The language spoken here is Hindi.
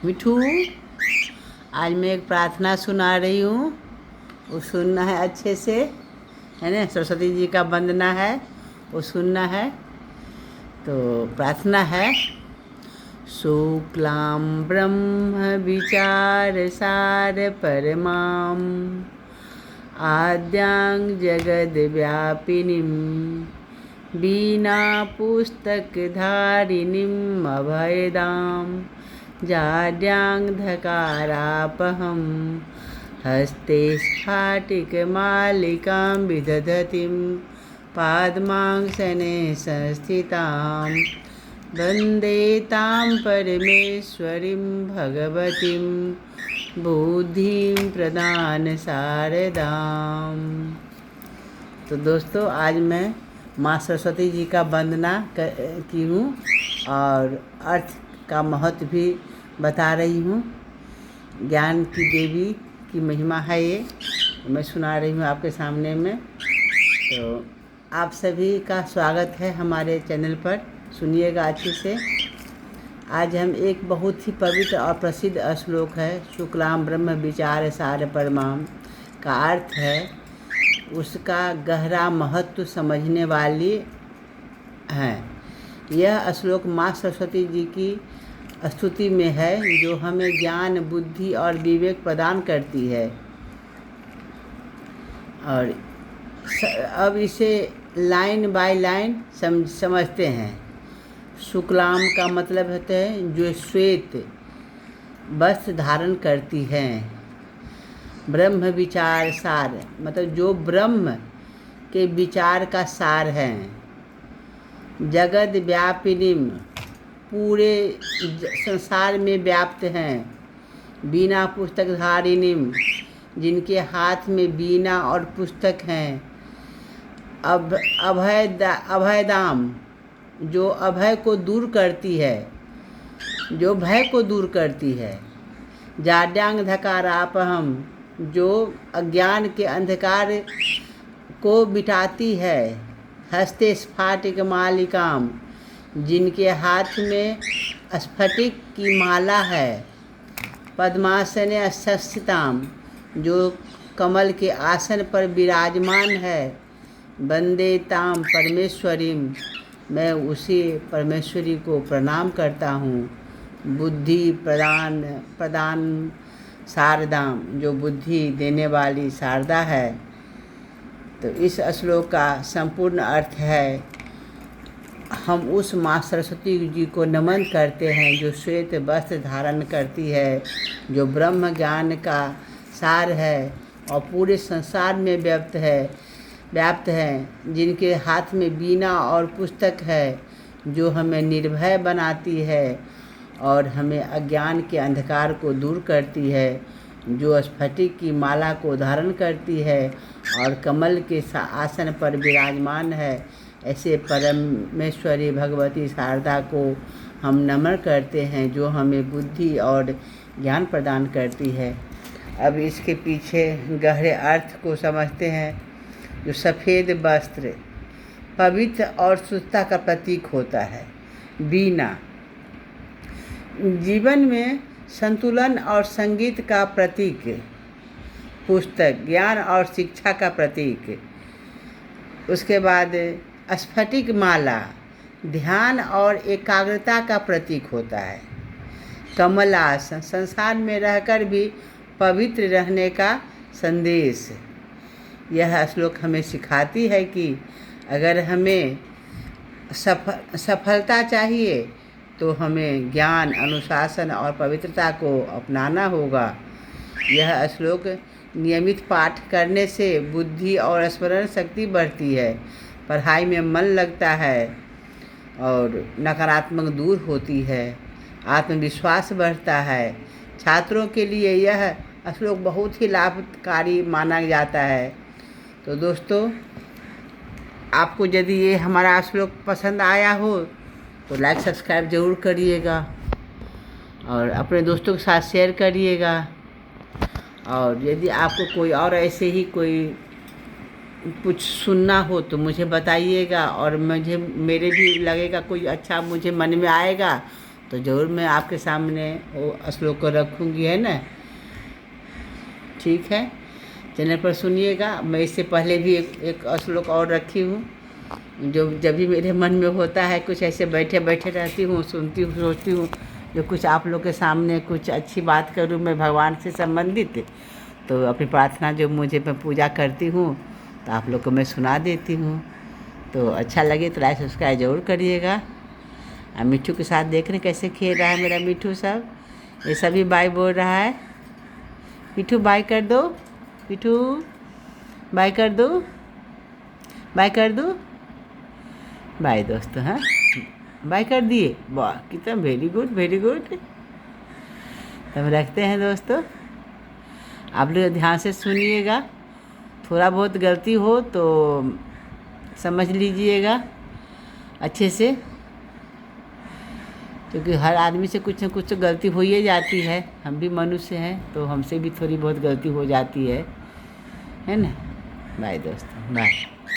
मिठू, आज मैं एक प्रार्थना सुना रही हूँ, वो सुनना है अच्छे से, है ना। सरस्वती जी का वंदना है, वो सुनना है। तो प्रार्थना है। शुक्लां ब्रह्म विचार सार परमां आद्यां जगद व्यापिनीं बीना पुस्तक धारिणीं अभयदां जाड्यां धकारापहं हस्ते स्फाटिकमालिकां विदधतीं पाद्मांसने संस्थितां वन्दे तां परमेश्वरीं भगवतीं बुद्धिं प्रदान शारदां। तो दोस्तों, आज मैं माँ सरस्वती जी का वंदना की हूँ और अर्थ का महत्व भी बता रही हूँ। ज्ञान की देवी की महिमा है ये, मैं सुना रही हूँ आपके सामने में। तो आप सभी का स्वागत है हमारे चैनल पर, सुनिएगा अच्छे से। आज हम एक बहुत ही पवित्र और प्रसिद्ध श्लोक है, शुक्लां ब्रह्म विचार सार परमां का अर्थ है, उसका गहरा महत्व समझने वाली हैं। यह श्लोक माँ सरस्वती जी की स्तुति में है, जो हमें ज्ञान, बुद्धि और विवेक प्रदान करती है। और अब इसे लाइन बाय लाइन समझते हैं। शुक्लाम का मतलब होता है जो श्वेत वस्त्र धारण करती हैं। ब्रह्म विचार सार मतलब जो ब्रह्म के विचार का सार हैं। जगद व्यापिनीम पूरे संसार में व्याप्त हैं। बीना पुस्तक धारिणीम जिनके हाथ में बीना और पुस्तक हैं। अभयदाम जो अभय को दूर करती है, जो भय को दूर करती है। जाड्यांग धकारापहम जो अज्ञान के अंधकार को मिटाती है। हस्ते स्फाटिक मालिकाम जिनके हाथ में स्फटिक की माला है। पद्मासने स्थिताम जो कमल के आसन पर विराजमान है। वंदे ताम परमेश्वरीम मैं उसी परमेश्वरी को प्रणाम करता हूँ। बुद्धि प्रदान शारदाम जो बुद्धि देने वाली शारदा है। तो इस श्लोक का संपूर्ण अर्थ है, हम उस माँ सरस्वती जी को नमन करते हैं जो श्वेत वस्त्र धारण करती है, जो ब्रह्म ज्ञान का सार है और पूरे संसार में व्याप्त है, जिनके हाथ में बीना और पुस्तक है, जो हमें निर्भय बनाती है और हमें अज्ञान के अंधकार को दूर करती है, जो स्फटिक की माला को धारण करती है और कमल के आसन पर विराजमान है। ऐसे परमेश्वरी भगवती शारदा को हम नमन करते हैं, जो हमें बुद्धि और ज्ञान प्रदान करती है। अब इसके पीछे गहरे अर्थ को समझते हैं। जो सफ़ेद वस्त्र पवित्र और शुद्धता का प्रतीक होता है। बीना जीवन में संतुलन और संगीत का प्रतीक। पुस्तक ज्ञान और शिक्षा का प्रतीक। उसके बाद स्फटिक माला ध्यान और एकाग्रता का प्रतीक होता है। कमलासन संसार में रहकर भी पवित्र रहने का संदेश। यह श्लोक हमें सिखाती है कि अगर हमें सफलता चाहिए तो हमें ज्ञान, अनुशासन और पवित्रता को अपनाना होगा। यह श्लोक नियमित पाठ करने से बुद्धि और स्मरण शक्ति बढ़ती है, पढ़ाई में मन लगता है और नकारात्मक दूर होती है, आत्मविश्वास बढ़ता है। छात्रों के लिए यह श्लोक बहुत ही लाभकारी माना जाता है। तो दोस्तों, आपको यदि ये हमारा श्लोक पसंद आया हो तो लाइक सब्सक्राइब ज़रूर करिएगा और अपने दोस्तों के साथ शेयर करिएगा। और यदि आपको कोई और ऐसे ही कोई कुछ सुनना हो तो मुझे बताइएगा, और मेरे भी लगेगा कोई अच्छा मुझे मन में आएगा तो ज़रूर मैं आपके सामने वो श्लोक को रखूँगी, है ना। ठीक है, चैनल पर सुनिएगा। मैं इससे पहले भी एक श्लोक और रखी हूँ, जो जब भी मेरे मन में होता है कुछ ऐसे बैठे बैठे रहती हूँ, सुनती हूँ, सोचती हूँ जो कुछ आप लोग के सामने कुछ अच्छी बात करूँ मैं भगवान से संबंधित, तो अपनी प्रार्थना जो मुझे मैं पूजा करती हूँ तो आप लोग को मैं सुना देती हूँ। तो अच्छा लगे तो लाइक सब्सक्राइब ज़रूर करिएगा। मिट्ठू के साथ देख रहे कैसे खेल रहा है मेरा मिट्ठू। सब ये सभी बाय बोल रहा है। मिट्ठू बाय कर दो, मिट्ठू बाय कर दो, बाय कर दो, बाय दोस्तों। हाँ, बाय कर दिए, वाह कितना वेरी गुड वेरी गुड। तब रखते हैं दोस्तों, आप लोग ध्यान से सुनिएगा। थोड़ा बहुत गलती हो तो समझ लीजिएगा अच्छे से, क्योंकि हर आदमी से कुछ न कुछ तो गलती हो ही जाती है। हम भी मनुष्य हैं तो हमसे भी थोड़ी बहुत गलती हो जाती है ना। बाय दोस्तों, बाय।